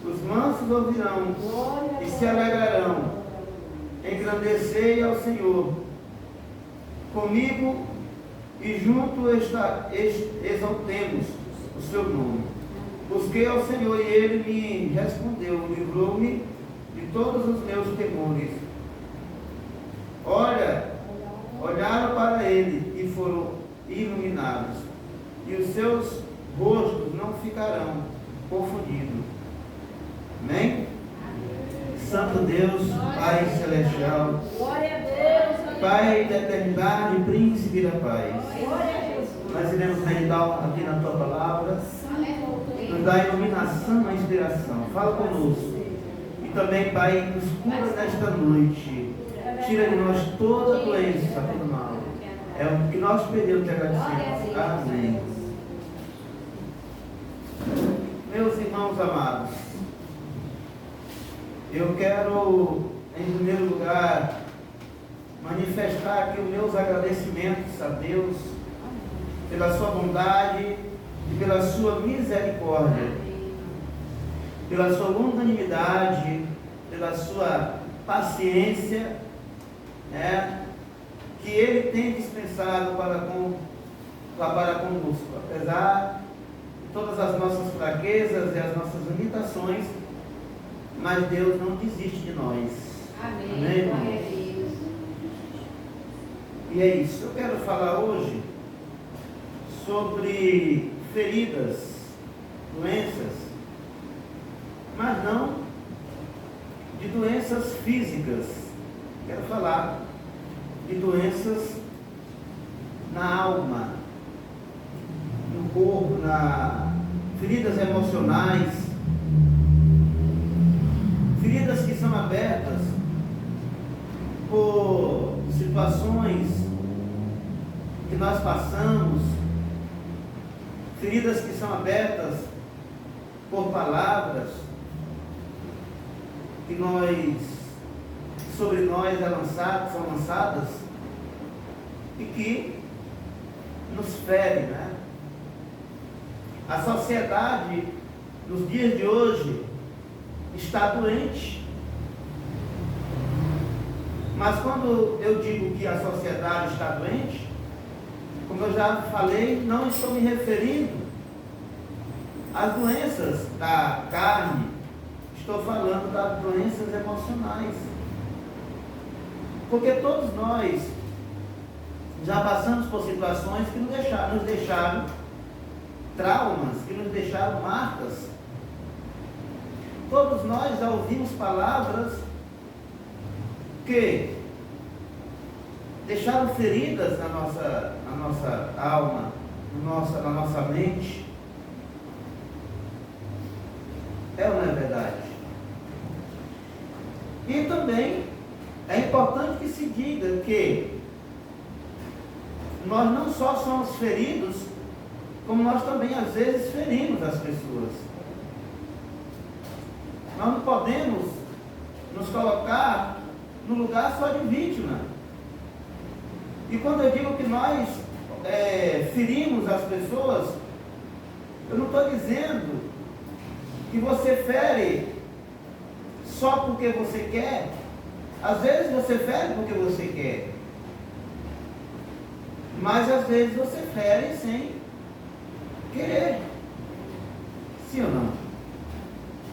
Os mansos ouvirão e se alegrarão. Engrandecei ao Senhor comigo e junto exaltemos o seu nome. Busquei ao Senhor e ele me respondeu, livrou-me de todos os meus temores. Olharam para ele e foram iluminados, e os seus rostos não ficarão confundidos. Amém? Santo Deus, Pai Celestial, Pai da eternidade, Príncipe da paz, nós iremos meditar aqui na Tua Palavra, nos dá iluminação e inspiração. Fala conosco. E também, Pai, nos cura nesta noite. Tira de nós toda doença, todo mal. É o que nós pedimos e agradecemos. Amém. Meus irmãos amados, eu quero, em primeiro lugar, manifestar aqui os meus agradecimentos a Deus pela sua bondade e pela sua misericórdia, pela sua longanimidade, pela sua paciência, que Ele tem dispensado para conosco, apesar de todas as nossas fraquezas e as nossas limitações, mas Deus não desiste de nós. Amém. Amém, irmãos? E é isso. Eu quero falar hoje sobre feridas, doenças, mas não de doenças físicas. Quero falar de doenças na alma, no corpo, feridas emocionais, feridas que são abertas por situações que nós passamos, feridas que são abertas por palavras que sobre nós são lançadas e que nos ferem, né? A sociedade nos dias de hoje está doente. Mas quando eu digo que a sociedade está doente, como eu já falei, não estou me referindo às doenças da carne, estou falando das doenças emocionais. Porque todos nós já passamos por situações que nos deixaram traumas, que nos deixaram marcas. Todos nós já ouvimos palavras que deixaram feridas na nossa alma, na nossa mente. É ou não é verdade? E também é importante que se diga que nós não só somos feridos, como nós também às vezes ferimos as pessoas. Nós não podemos nos colocar no lugar só de vítima. E quando eu digo que nós ferimos as pessoas, eu não estou dizendo que você fere só porque você quer. Às vezes você fere porque você quer, mas às vezes você fere sem querer. Sim ou não?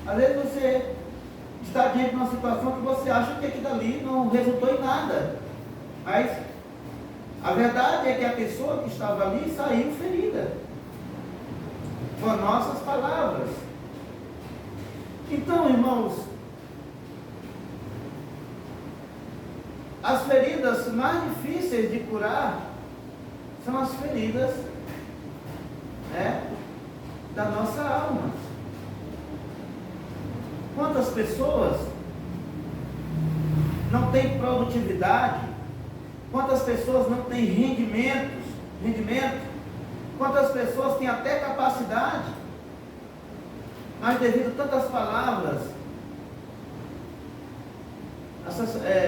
Às vezes você está diante de uma situação que você acha que aquilo ali não resultou em nada, mas a verdade é que a pessoa que estava ali saiu ferida com as nossas palavras. Então, irmãos, as feridas mais difíceis de curar são as feridas da nossa alma. Quantas pessoas não têm produtividade? Quantas pessoas não têm rendimento? Quantas pessoas têm até capacidade, mas devido a tantas palavras,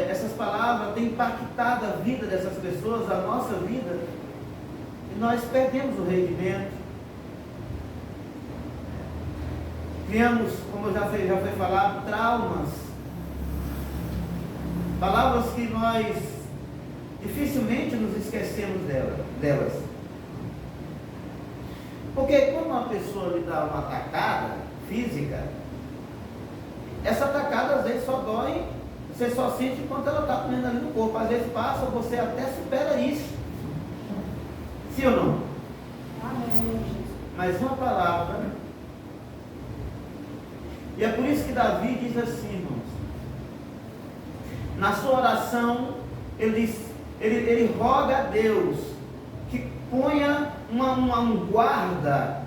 essas palavras têm impactado a vida dessas pessoas, a nossa vida, e nós perdemos o rendimento. criamos, como já foi falado, traumas, palavras que nós dificilmente nos esquecemos delas. Porque quando uma pessoa lhe dá uma atacada física, essa atacada às vezes só dói, você só sente enquanto ela está comendo ali no corpo. Às vezes passa, você até supera isso. Sim ou não? Amém. Mas uma palavra. E é por isso que Davi diz assim, irmãos, na sua oração, ele roga a Deus que ponha um guarda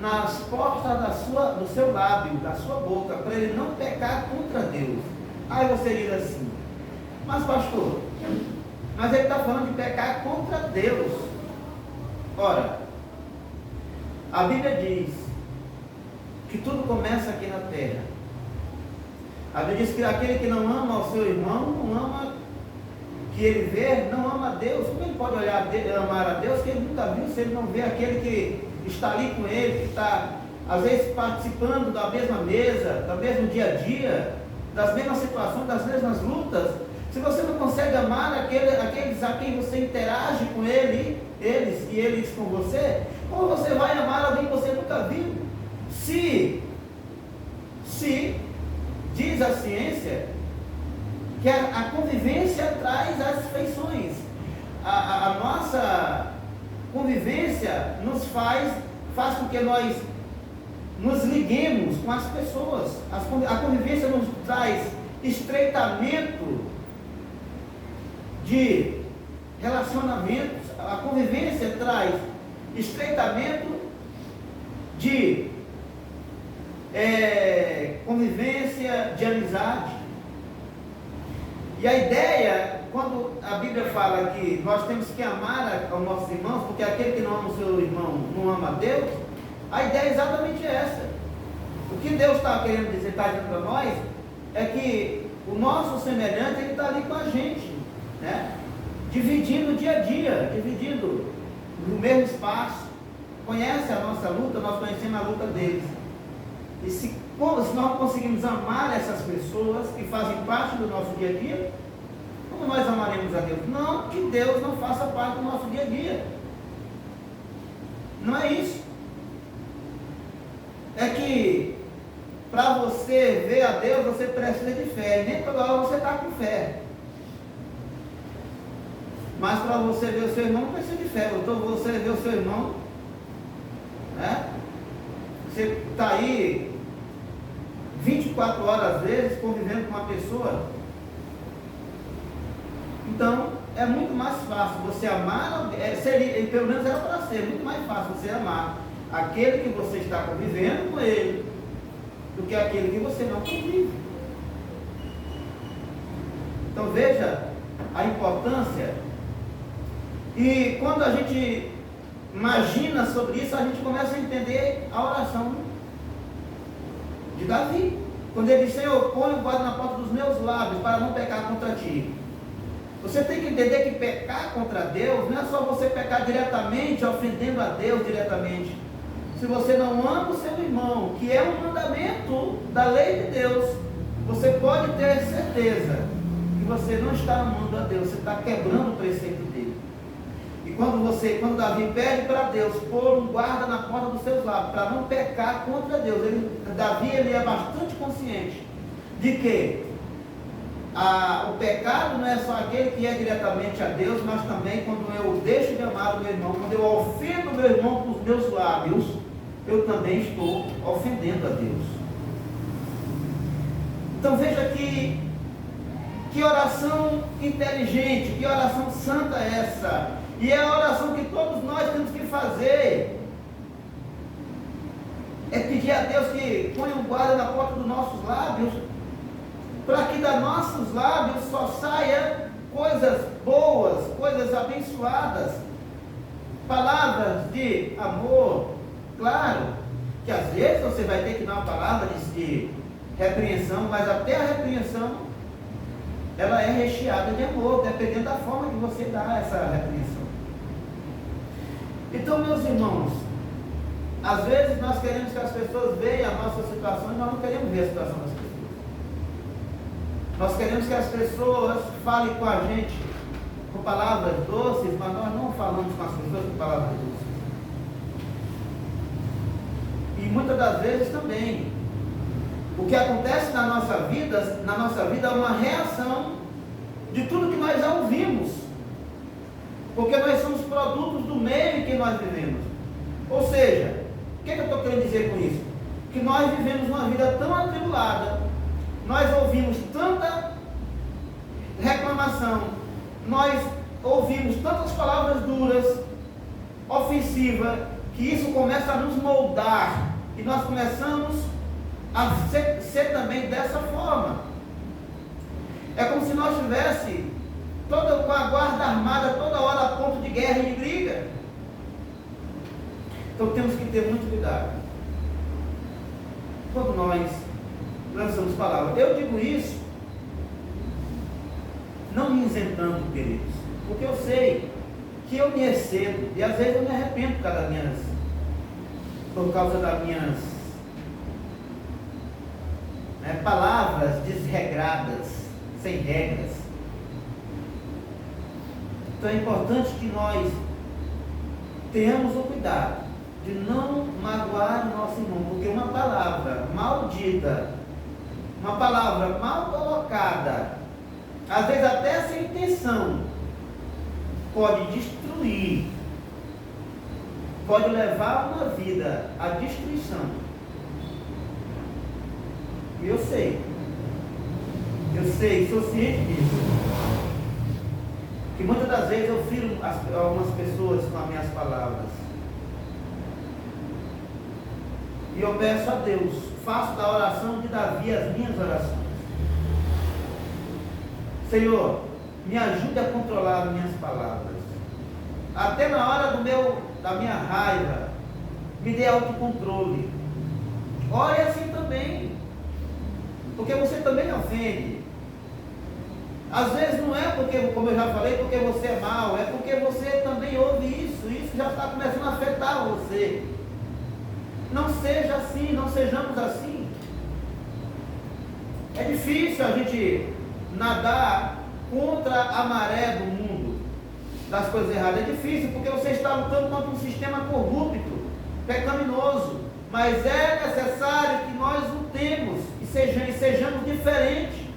nas portas do seu lábio, da sua boca, para ele não pecar contra Deus. Aí você diz assim, mas pastor, mas ele está falando de pecar contra Deus. Ora, a Bíblia diz que tudo começa aqui na terra. A Bíblia diz que aquele que não ama ao seu irmão, não ama que ele vê, não ama a Deus. Como ele pode amar a Deus que ele nunca viu, se ele não vê aquele que está ali com ele, que está às vezes participando da mesma mesa, do mesmo dia a dia, das mesmas situações, das mesmas lutas? Se você não consegue amar aqueles a quem você interage com eles e eles com você, como você vai amar alguém que você nunca viu? Se diz a ciência que a convivência traz as feições, a nossa convivência nos faz com que nós nos liguemos com as pessoas. A convivência nos traz estreitamento de relacionamentos. A convivência traz estreitamento de convivência, de amizade. E a ideia, quando a Bíblia fala que nós temos que amar aos nossos irmãos, porque aquele que não ama o seu irmão não ama a Deus, a ideia é exatamente essa. O que Deus está querendo dizer, está dizendo para nós, é que o nosso semelhante, ele está ali com a gente, né? Dividindo o dia a dia, dividindo no mesmo espaço, conhece a nossa luta, nós conhecemos a luta deles. E se nós conseguimos amar essas pessoas que fazem parte do nosso dia a dia, como nós amaremos a Deus? Não que Deus não faça parte do nosso dia a dia. Não é isso. É que para você ver a Deus, você precisa de fé. E nem toda hora você está com fé. Mas para você ver o seu irmão, não precisa de fé. Então você ver o seu irmão, né? Você está aí 24 horas às vezes convivendo com uma pessoa. Então é muito mais fácil você amar, pelo menos era para ser muito mais fácil você amar aquele que você está convivendo com ele do que aquele que você não convive. Então veja a importância. E quando a gente imagina sobre isso, a gente começa a entender a oração de Davi, quando ele diz: Senhor, põe o guarda na porta dos meus lábios para não pecar contra ti. Você tem que entender que pecar contra Deus não é só você pecar diretamente, ofendendo a Deus diretamente. Se você não ama o seu irmão, que é um mandamento da lei de Deus, você pode ter certeza que você não está amando a Deus, você está quebrando o preceito dele. E quando Davi pede para Deus pôr um guarda na porta dos seus lábios, para não pecar contra Deus, Davi é bastante consciente de que o pecado não é só aquele que é diretamente a Deus, mas também quando eu deixo de amar o meu irmão, quando eu ofendo o meu irmão com os meus lábios, eu também estou ofendendo a Deus. Então veja que oração inteligente, que oração santa é essa. E é a oração que todos nós temos que fazer. É pedir a Deus que ponha um guarda na porta dos nossos lábios, para que dos nossos lábios só saia coisas boas, coisas abençoadas, palavras de amor. Claro que às vezes você vai ter que dar uma palavra de repreensão, mas até a repreensão ela é recheada de amor, dependendo da forma que você dá essa repreensão. Então, meus irmãos, Às vezes nós queremos que as pessoas vejam a nossa situação e nós não queremos ver a situação das pessoas. Nós queremos que as pessoas falem com a gente com palavras doces, mas nós não falamos com as pessoas com palavras doces. E muitas das vezes também, o que acontece na nossa vida é uma reação de tudo que nós já ouvimos. Porque nós somos produtos do meio em que nós vivemos. Ou seja, o que eu estou querendo dizer com isso? Que nós vivemos uma vida tão atribulada, nós ouvimos tanta reclamação, nós ouvimos tantas palavras duras, ofensivas, que isso começa a nos moldar, e nós começamos a ser também dessa forma. É como se nós estivéssemos com a guarda armada toda hora a ponto de guerra e de briga. Então temos que ter muito cuidado quando nós lançamos palavras. Eu digo isso não me isentando, queridos, porque eu sei que eu me excedo e às vezes eu me arrependo por causa das minhas palavras desregradas, sem regras. Então é importante que nós tenhamos o cuidado de não magoar o nosso irmão, porque uma palavra maldita, uma palavra mal colocada, às vezes até sem intenção, pode destruir, pode levar uma vida à destruição. E eu sei, sou ciente disso, que muitas das vezes eu firo algumas pessoas com as minhas palavras. E eu peço a Deus, faço da oração de Davi as minhas orações. Senhor, me ajude a controlar as minhas palavras. Até na hora da minha raiva, me dê autocontrole. Ore assim também, porque você também ofende. Às vezes não é porque, como eu já falei, porque você é mau, é porque você também ouve isso já está começando a afetar você. Não seja assim, não sejamos assim. É difícil a gente nadar contra a maré do mundo, das coisas erradas. É difícil porque você está lutando contra um sistema corrupto, pecaminoso. Mas é necessário que nós lutemos e sejamos diferentes.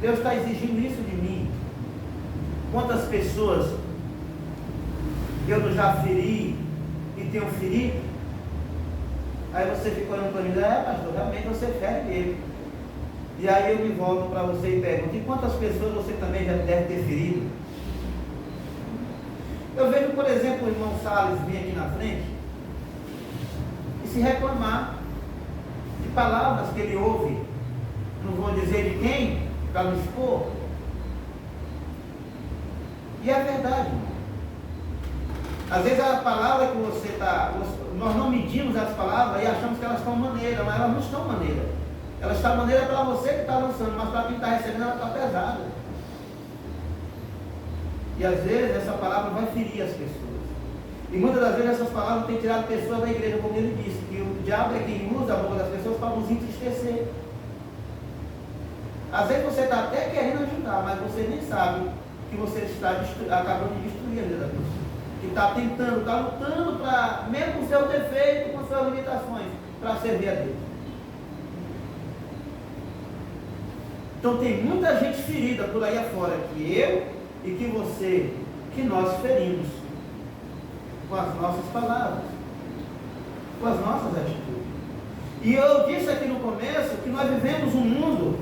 Deus está exigindo isso de mim. Quantas pessoas eu não já feri e tenho ferido? Aí você fica olhando para mim e diz, pastor, realmente você fere ele. E aí eu me volto para você e pergunto, e quantas pessoas você também já deve ter ferido? Eu vejo, por exemplo, o irmão Salles vir aqui na frente e se reclamar de palavras que ele ouve, não vou dizer de quem, para não expor. E é verdade, irmão. Às vezes a palavra que você está, nós não medimos as palavras e achamos que elas estão maneiras, mas elas não estão maneiras. Elas estão maneiras para você que está lançando, mas para quem está recebendo ela está pesada. E às vezes essa palavra vai ferir as pessoas. E muitas das vezes essas palavras têm tirado pessoas da igreja, como ele disse, que o diabo é quem usa a boca das pessoas para nos entristecer. Às vezes você está até querendo ajudar, mas você nem sabe que você está acabando de destruir a vida da pessoa. Que está tentando, está lutando para, mesmo com seu defeito, com suas limitações, para servir a Deus. Então tem muita gente ferida por aí afora, que eu e que você, que nós ferimos com as nossas palavras, com as nossas atitudes. E eu disse aqui no começo que nós vivemos um mundo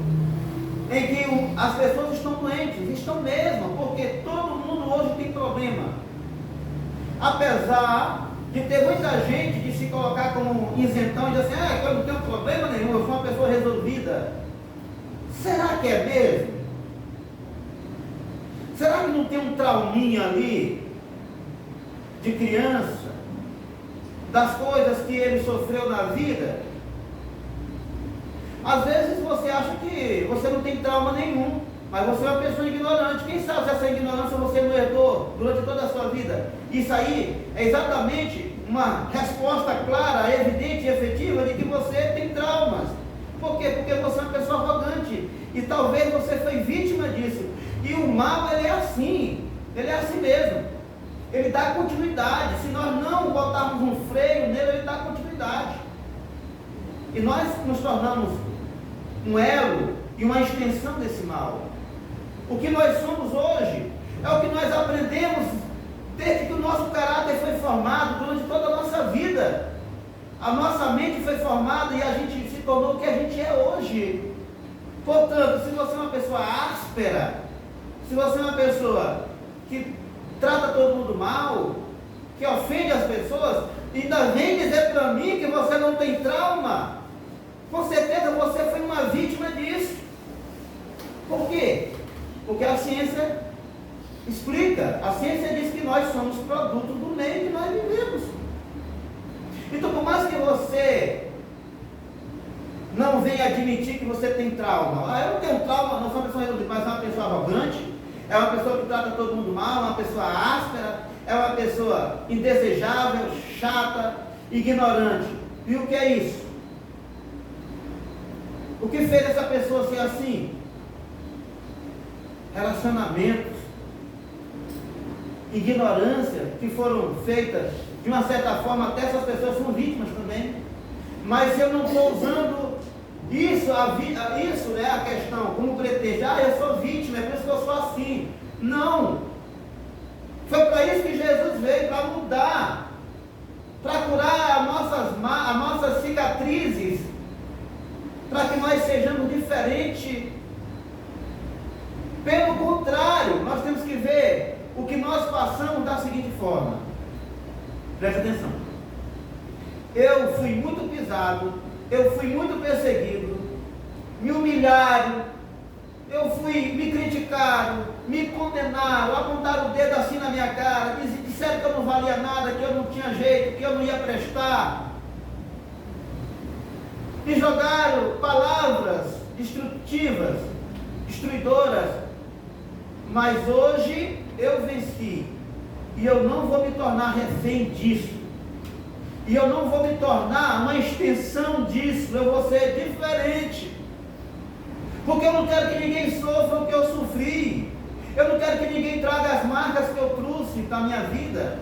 em que as pessoas estão doentes, estão mesmo, porque todo mundo hoje tem problema. Apesar de ter muita gente que se colocar como isentão e dizer assim, eu não tenho problema nenhum, eu sou uma pessoa resolvida. Será que é mesmo? Será que não tem um trauminha ali de criança, das coisas que ele sofreu na vida? Às vezes você acha que você não tem trauma nenhum, Mas você é uma pessoa ignorante. Quem sabe se essa ignorância você não herdou durante toda a sua vida? Isso aí é exatamente uma resposta clara, evidente e efetiva de que você tem traumas. Por quê? Porque você é uma pessoa arrogante. E talvez você foi vítima disso. E o mal, ele é assim. Ele é assim mesmo. Ele dá continuidade. Se nós não botarmos um freio nele, ele dá continuidade. E nós nos tornamos um elo e uma extensão desse mal. O que nós somos hoje é o que nós aprendemos desde que o nosso caráter foi formado durante toda a nossa vida. A nossa mente foi formada e a gente se tornou o que a gente é hoje. Portanto, se você é uma pessoa áspera, se você é uma pessoa que trata todo mundo mal, que ofende as pessoas, e ainda vem dizer para mim que você não tem trauma, com certeza você foi uma vítima disso. Por quê? Porque a ciência explica, a ciência diz que nós somos produto do meio que nós vivemos. Então, por mais que você não venha admitir que você tem trauma, eu não tenho trauma, não sou uma pessoa reduzida, mas é uma pessoa arrogante, é uma pessoa que trata todo mundo mal, é uma pessoa áspera, é uma pessoa indesejável, chata, ignorante. E o que é isso? O que fez essa pessoa ser assim? Relacionamentos, ignorância, que foram feitas, de uma certa forma, até essas pessoas são vítimas também. Mas se eu não estou usando isso, isso é a questão, como pretexto, eu sou vítima, é por isso que eu sou assim. Não! Foi para isso que Jesus veio, para mudar, para curar as nossas cicatrizes, para que nós sejamos diferentes. Pelo contrário, nós temos que ver o que nós passamos da seguinte forma. Preste atenção. Eu fui muito pisado, eu fui muito perseguido, me humilharam, me criticaram, me condenaram, apontaram o dedo assim na minha cara, disseram que eu não valia nada, que eu não tinha jeito, que eu não ia prestar. Me jogaram palavras destrutivas, destruidoras. Mas hoje eu venci, e eu não vou me tornar refém disso, e eu não vou me tornar uma extensão disso, eu vou ser diferente, porque eu não quero que ninguém sofra o que eu sofri, eu não quero que ninguém traga as marcas que eu trouxe para a minha vida,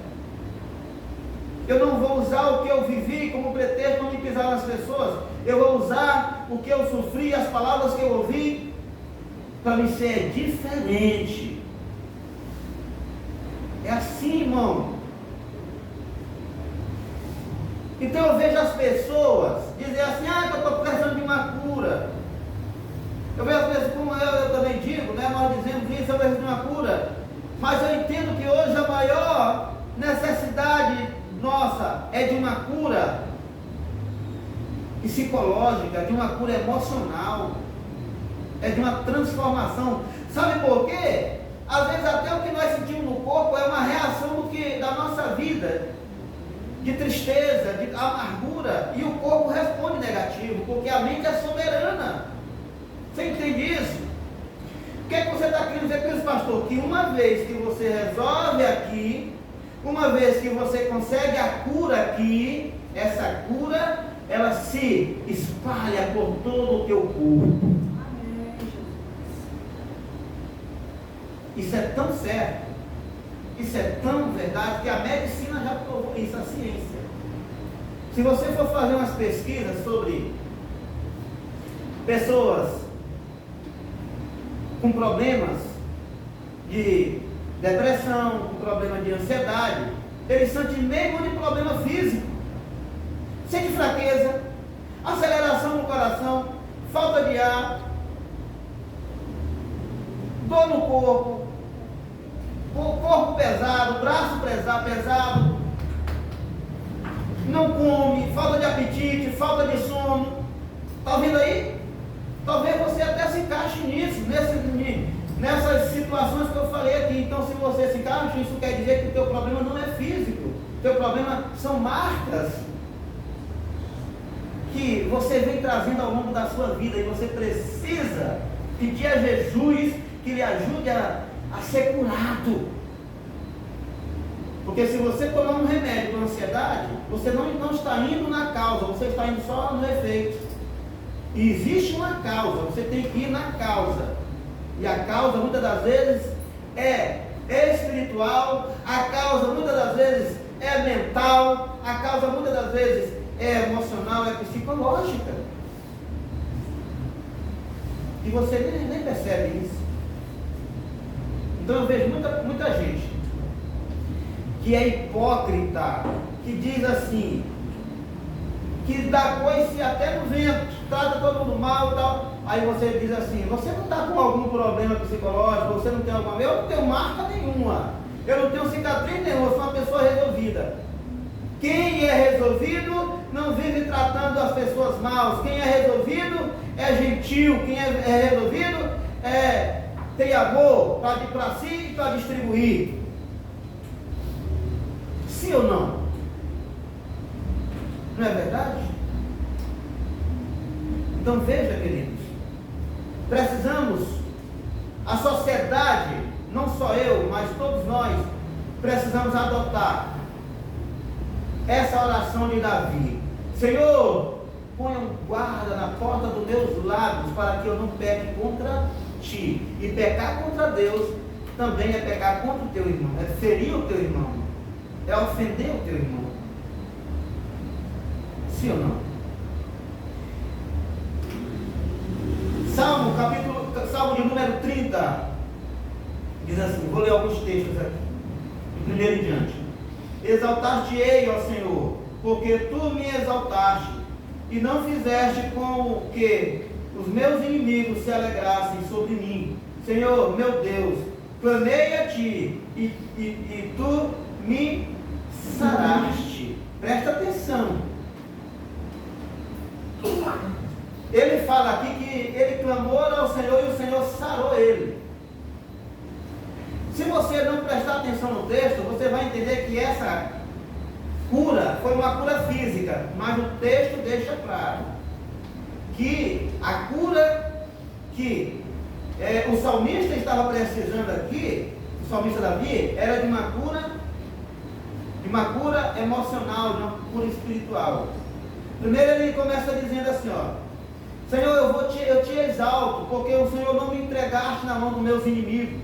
eu não vou usar o que eu vivi como pretexto para me pisar nas pessoas, eu vou usar o que eu sofri, as palavras que eu ouvi, para me ser diferente. É assim, irmão. Então eu vejo as pessoas dizer assim, que eu estou precisando de uma cura. Eu vejo as pessoas, como eu também digo, né? Nós dizemos isso, eu preciso de uma cura. Mas eu entendo que hoje a maior necessidade nossa é de uma cura psicológica, de uma cura emocional. É de uma transformação. Sabe por quê? Às vezes até o que nós sentimos no corpo é uma reação da nossa vida, de tristeza, de amargura, e o corpo responde negativo, porque a mente é soberana. Você entende isso? O que é que você está querendo dizer com isso, pastor? Que uma vez que você resolve aqui, uma vez que você consegue a cura aqui, essa cura, ela se espalha por todo o teu corpo. Isso é tão certo, isso é tão verdade, que a medicina já provou isso, a ciência. Se você for fazer umas pesquisas sobre pessoas com problemas de depressão, com problema de ansiedade, eles sentem mesmo de problema físico, sente fraqueza, aceleração no coração, falta de ar, dor no corpo, o corpo pesado, braço pesado, não come, falta de apetite, falta de sono. Está ouvindo aí? Talvez você até se encaixe nisso, nessas situações que eu falei aqui. Então, se você se encaixa, isso quer dizer que o teu problema não é físico, o teu problema são marcas que você vem trazendo ao longo da sua vida, e você precisa pedir a Jesus que lhe ajude a ser curado. Porque se você tomar um remédio para ansiedade, você não está indo na causa, você está indo só no efeito. E existe uma causa, você tem que ir na causa. E a causa muitas das vezes é espiritual, a causa muitas das vezes é mental, a causa muitas das vezes é emocional, é psicológica. E você nem percebe isso. Então eu vejo muita gente que é hipócrita, que diz assim, que dá coice até no vento, trata todo mundo mal e tal. Aí você diz assim, você não está com algum problema psicológico, você não tem alguma... Eu não tenho marca nenhuma, eu não tenho cicatriz nenhuma, eu sou uma pessoa resolvida. Quem é resolvido não vive tratando as pessoas mal. Quem é resolvido é gentil, quem é resolvido tem amor para si e para distribuir. Sim ou não? Não é verdade? Então veja, queridos, precisamos, a sociedade, não só eu, mas todos nós, precisamos adotar essa oração de Davi. Senhor, ponha um guarda na porta dos meus lábios, para que eu não peque contra ti. E pecar contra Deus também é pecar contra o teu irmão, é ferir o teu irmão, é ofender o teu irmão. Sim ou não? Salmo de número 30 diz assim, vou ler alguns textos aqui, do primeiro em diante. Exaltar-te-ei, ó Senhor, porque tu me exaltaste, e não fizeste com que os meus inimigos se alegrassem sobre mim. Senhor, meu Deus, clamei a ti, e tu me saraste. Presta atenção. Ele fala aqui que ele clamou ao Senhor e o Senhor sarou ele. Se você não prestar atenção no texto, você vai entender que essa cura foi uma cura física, mas o texto deixa claro que a cura que o salmista estava precisando aqui, o salmista Davi, era de uma cura emocional, de uma cura espiritual. Primeiro ele começa dizendo assim, ó, Senhor, eu te exalto, porque o Senhor não me entregaste na mão dos meus inimigos,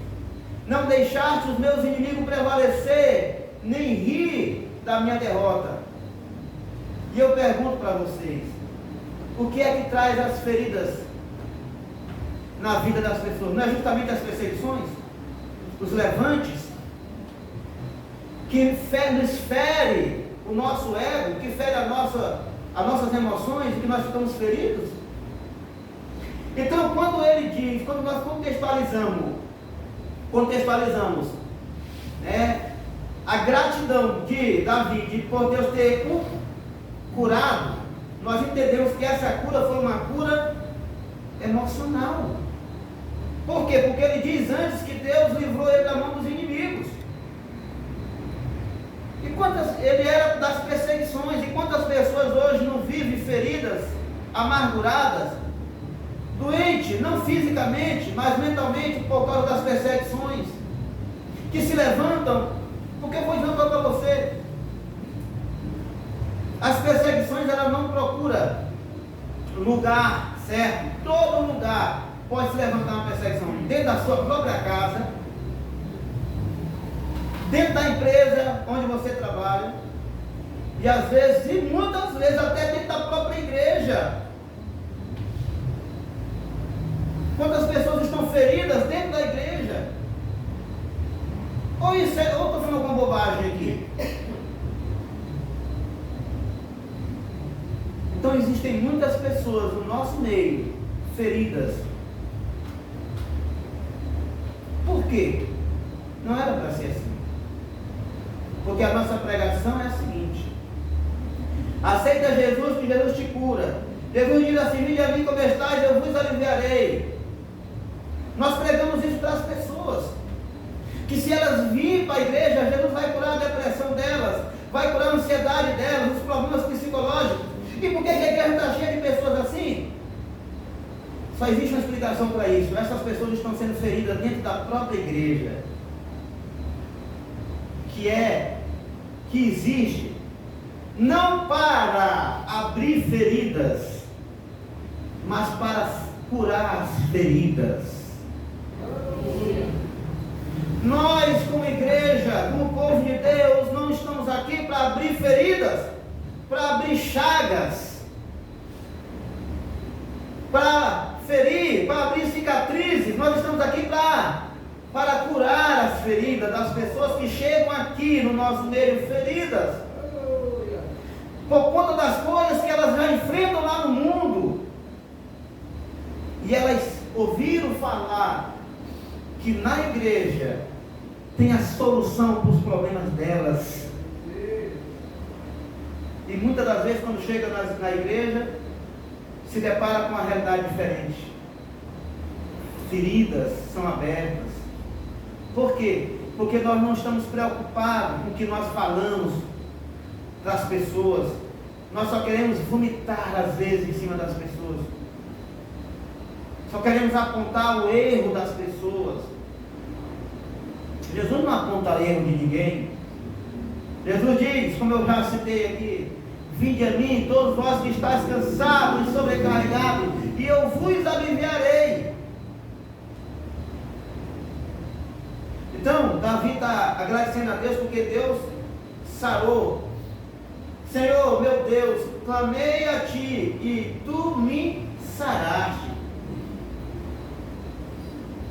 não deixaste os meus inimigos prevalecer, nem rir da minha derrota. E eu pergunto para vocês, o que é que traz as feridas na vida das pessoas? Não é justamente as perseguições, os levantes, que nos fere o nosso ego, que fere as nossas emoções, que nós ficamos feridos? Então, quando ele diz, quando nós contextualizamos, né, a gratidão de Davi, por Deus ter curado, nós entendemos que essa cura foi uma cura emocional. Por quê? Porque ele diz antes que Deus livrou ele da mão dos inimigos. E ele era das perseguições, e quantas pessoas hoje não vivem feridas, amarguradas, doentes, não fisicamente, mas mentalmente, por causa das perseguições, que se levantam, porque eu vou dizer para você, as perseguições, elas não procuram lugar certo, todo lugar pode se levantar uma perseguição, dentro da sua própria casa, dentro da empresa onde você trabalha, e às vezes, e muitas vezes até dentro da própria igreja. Quantas pessoas estão feridas dentro da igreja? Ou estou falando alguma bobagem aqui? Então existem muitas pessoas no nosso meio feridas. Por quê? Não era para ser assim. Porque a nossa pregação é a seguinte: aceita Jesus, que Jesus te cura. Jesus diz assim: vinde a mim como estáis, eu vos aliviarei. Nós pregamos isso para as pessoas, que se elas virem para a igreja, Jesus vai curar a depressão delas, vai curar a ansiedade delas, os problemas psicológicos. E por que a igreja está cheia de pessoas assim? Só existe uma explicação para isso. Essas pessoas estão sendo feridas dentro da própria igreja. Que existe não para abrir feridas, mas para curar as feridas. Nós, como igreja, como povo de Deus, não estamos aqui para abrir feridas, para abrir chagas, para ferir, para abrir cicatrizes. Nós estamos aqui para curar as feridas das pessoas que chegam aqui no nosso meio feridas, por conta das coisas que elas já enfrentam lá no mundo, e elas ouviram falar que na igreja tem a solução para os problemas delas, e muitas das vezes quando chega na igreja se depara com uma realidade diferente. Feridas são abertas. Por quê? Porque nós não estamos preocupados com o que nós falamos das pessoas. Nós só queremos vomitar às vezes em cima das pessoas. Só queremos apontar o erro das pessoas. Jesus não aponta erro de ninguém. Jesus diz, como eu já citei aqui: vinde a mim, todos vós que estáis cansados e sobrecarregados, e eu vos aliviarei. Então, Davi está agradecendo a Deus porque Deus sarou. Senhor, meu Deus, clamei a ti e tu me saraste.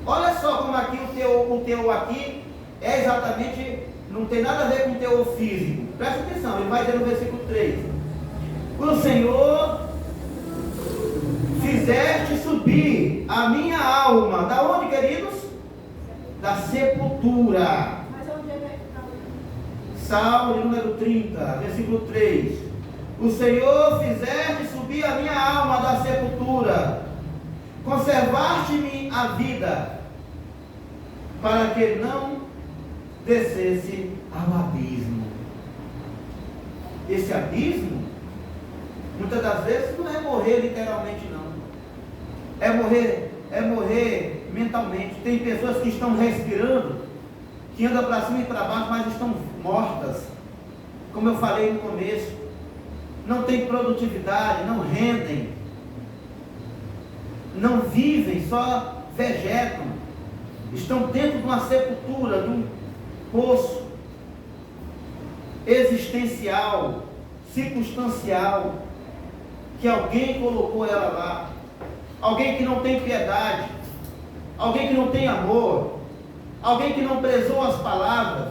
Olha só como aqui o teu aqui é exatamente, não tem nada a ver com o teu físico. Presta atenção, ele vai dizer no versículo 3: o Senhor fizeste subir a minha alma. Da onde, queridos? Da sepultura. Salmo número 30, versículo 3: o Senhor fizeste subir a minha alma da sepultura, conservaste-me a vida, para que não descesse ao abismo. Esse abismo, muitas das vezes, não é morrer literalmente, não. É morrer mentalmente. Tem pessoas que estão respirando, que andam para cima e para baixo, mas estão mortas. Como eu falei no começo, não tem produtividade, não rendem, não vivem, só vegetam. Estão dentro de uma sepultura, de um poço existencial, circunstancial, que alguém colocou ela lá. Alguém que não tem piedade, alguém que não tem amor, alguém que não prezou as palavras.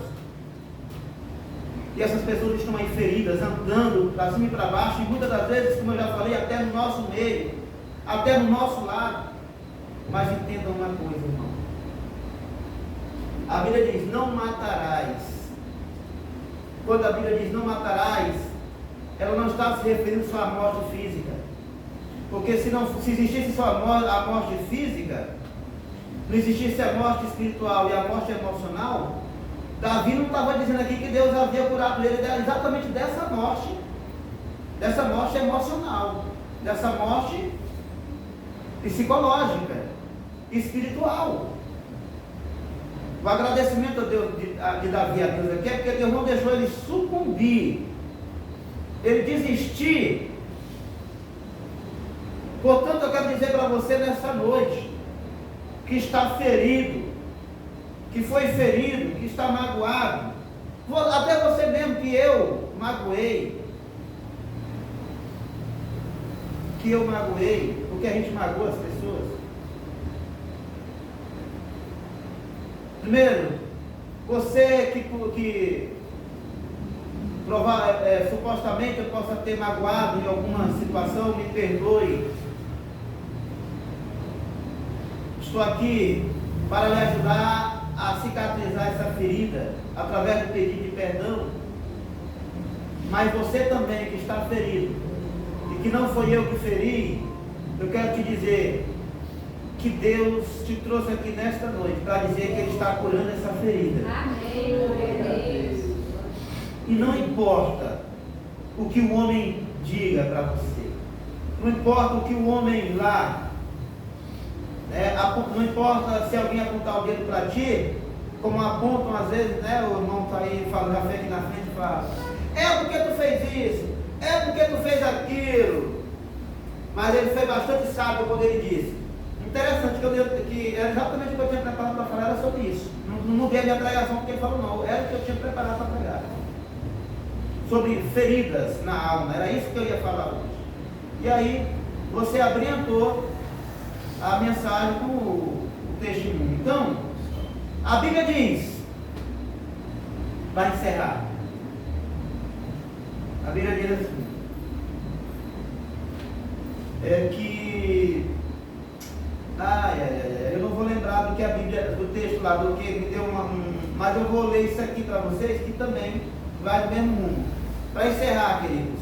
E essas pessoas estão aí feridas, andando para cima e para baixo, e muitas das vezes, como eu já falei, até no nosso meio, até no nosso lado. Mas entendam uma coisa, irmão. A Bíblia diz: não matarás. Quando a Bíblia diz não matarás, ela não está se referindo só à morte física. Porque se existisse só a morte física, não existisse a morte espiritual e a morte emocional, Davi não estava dizendo aqui que Deus havia curado ele exatamente dessa morte emocional, dessa morte psicológica, espiritual. O agradecimento a Deus, de Davi a Deus aqui é porque Deus não deixou ele sucumbir, ele desistir. Portanto, eu quero dizer para você nessa noite, que está ferido, que foi ferido, que está magoado, até você mesmo que eu magoei, porque a gente magoa as pessoas. Primeiro, você que supostamente eu possa ter magoado em alguma situação, me perdoe. Estou aqui para lhe ajudar a cicatrizar essa ferida através do pedido de perdão. Mas você também que está ferido e que não foi eu que feri, eu quero te dizer que Deus te trouxe aqui nesta noite para dizer que Ele está curando essa ferida. Amém. E não importa o que o homem diga para você, não importa o que o homem lá Não importa se alguém apontar o dedo para ti, como apontam às vezes, né? O irmão está aí, fala, já vem aqui na frente e fala: é porque tu fez isso, é porque tu fez aquilo. Mas ele foi bastante sábio quando ele disse. Interessante que era exatamente o que eu tinha preparado para falar, era sobre isso. Não mudei a minha pregação porque ele falou, não, era o que eu tinha preparado para pregar. Sobre feridas na alma, era isso que eu ia falar hoje. E aí, você abrilhantou a mensagem com o testemunho. Então, a Bíblia diz, para encerrar, a Bíblia diz assim, eu não vou lembrar do que a Bíblia, do texto lá, do que me deu mas eu vou ler isso aqui para vocês, que também vai no mesmo mundo. Para encerrar, queridos,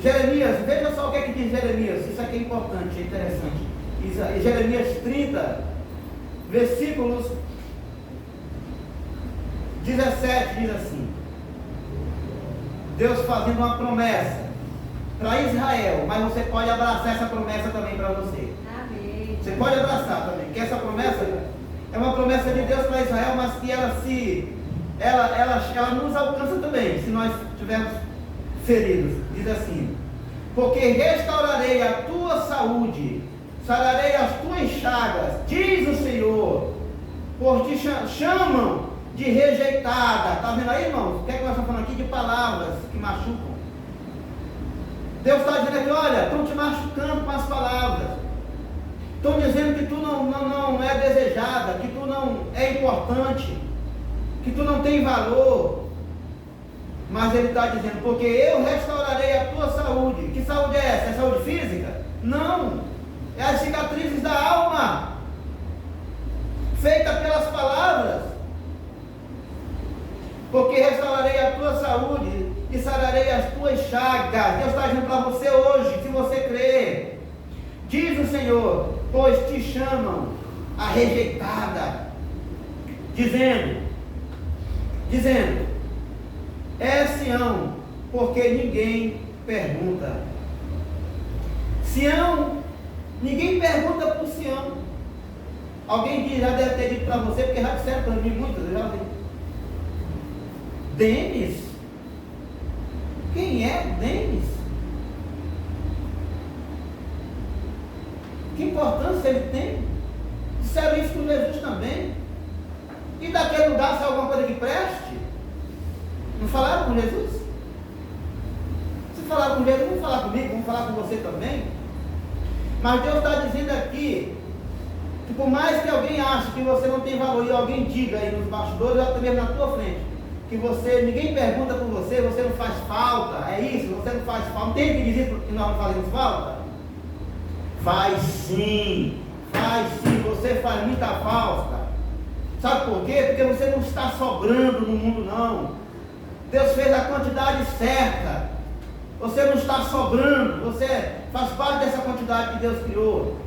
Jeremias, veja só o que é que diz Jeremias, isso aqui é importante, é interessante. Jeremias 30, versículos 17, diz assim: Deus fazendo uma promessa para Israel, mas você pode abraçar essa promessa também para você. Amém. Você pode abraçar também, que essa promessa é uma promessa de Deus para Israel, mas que ela nos alcança também, se nós estivermos feridos. Diz assim: porque restaurarei a tua saúde, sararei as tuas chagas, diz o Senhor, por te chamam de rejeitada. Está vendo aí, irmãos? O que é que nós estamos falando aqui? De palavras que machucam. Deus está dizendo aqui: olha, estão te machucando com as palavras, estão dizendo que tu não é desejada, que tu não é importante, que tu não tem valor. Mas ele está dizendo: porque eu restaurarei a tua saúde. Que saúde é essa? É saúde física? Não, é as cicatrizes da alma, feita pelas palavras. Porque restaurarei a tua saúde e sararei as tuas chagas. Deus está dizendo para você hoje, se você crer. Diz o Senhor: pois te chamam a rejeitada, dizendo, é Sião, porque ninguém pergunta. Sião, ninguém pergunta por Sião. Alguém já deve ter dito para você, porque já disseram para mim muitas, eu já vi. Denis? Quem é Denis? Que importância ele tem? Disseram isso com Jesus também. E daquele lugar saiu alguma coisa que preste? Não falaram com Jesus? Se falaram com Jesus, vamos falar comigo, vamos falar com você também. Mas Deus está dizendo aqui que por mais que alguém ache que você não tem valor e alguém diga aí nos bastidores, ou até mesmo na tua frente, que ninguém pergunta por você, você não faz falta, é isso, você não faz falta. Não tem que dizer que nós não fazemos falta? Faz sim, você faz muita falta. Sabe por quê? Porque você não está sobrando no mundo, não. Deus fez a quantidade certa. Você não está sobrando, você faz parte dessa quantidade que Deus criou.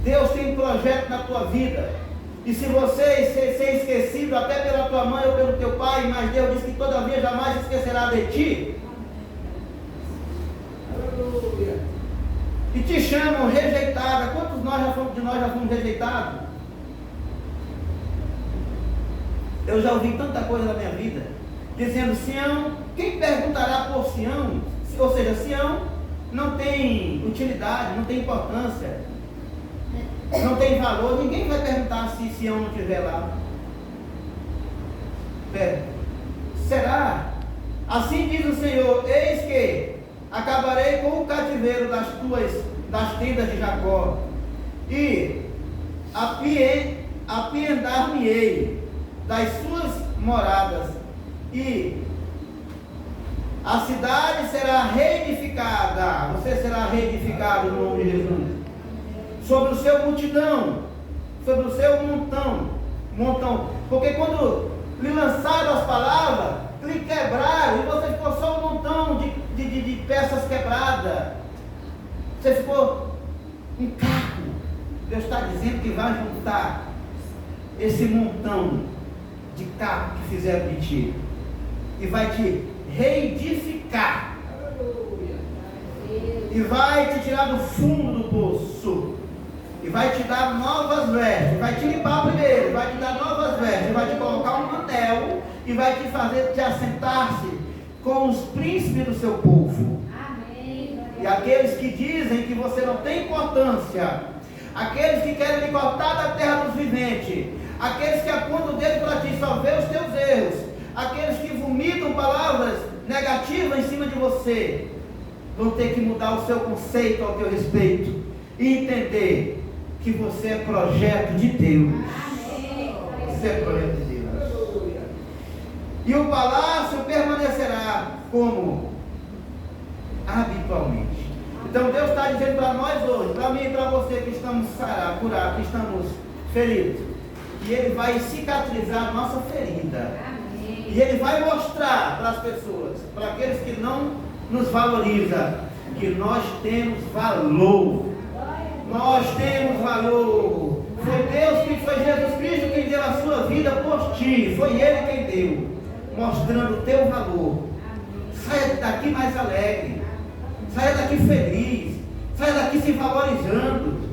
Deus tem um projeto na tua vida. E se você ser esquecido até pela tua mãe ou pelo teu pai, mas Deus diz que todavia jamais se esquecerá de ti. Aleluia. E te chamam rejeitada. Quantos de nós já fomos rejeitados? Eu já ouvi tanta coisa na minha vida, dizendo: Sião, quem perguntará por Sião? Ou seja, Sião não tem utilidade, não tem importância, não tem valor. Ninguém vai perguntar se Sião não estiver lá. Será? Assim diz o Senhor: eis que acabarei com o cativeiro das tendas de Jacó, e apiedar-me-ei das suas moradas, e a cidade será reedificada. Você será reedificado no nome de Jesus. Sobre o seu multidão, sobre o seu montão. Porque quando lhe lançaram as palavras, lhe quebraram, e você ficou só um montão de peças quebradas. Você ficou um caco. Deus está dizendo que vai juntar esse montão de caco que fizeram de ti e vai te reedificar. Aleluia. E vai te tirar do fundo do poço E vai te dar novas vestes, vai te limpar primeiro, vai te dar novas vestes, vai te colocar um anel e vai te fazer te assentar-se com os príncipes do seu povo. Amém. E aqueles que dizem que você não tem importância, aqueles que querem lhe cortar da terra dos viventes, aqueles que apontam o dedo para ti, só vê os teus erros, aqueles que vomitam palavras negativas em cima de você, vão ter que mudar o seu conceito ao teu respeito e entender que você é projeto de Deus. Amém. Você é projeto de Deus. E o palácio permanecerá como habitualmente. Então Deus está dizendo para nós hoje, para mim e para você que estamos curados, que estamos feridos, que Ele vai cicatrizar a nossa ferida. Amém. E Ele vai mostrar para as pessoas, para aqueles que não nos valorizam, que nós temos valor. Nós temos valor. Foi Deus que foi Jesus Cristo quem deu a sua vida por ti. Foi Ele quem deu, mostrando o teu valor. Saia daqui mais alegre. Saia daqui feliz. Saia daqui se valorizando.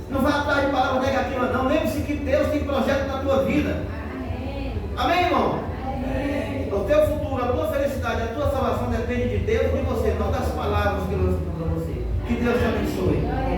Não vá atrás de palavras negativas não. Lembre-se que Deus tem projeto na tua vida. Amém, irmão? Amém. O teu futuro, a tua felicidade, a tua salvação depende de Deus e de você, não das palavras que Deus deu para você. Que Deus te abençoe.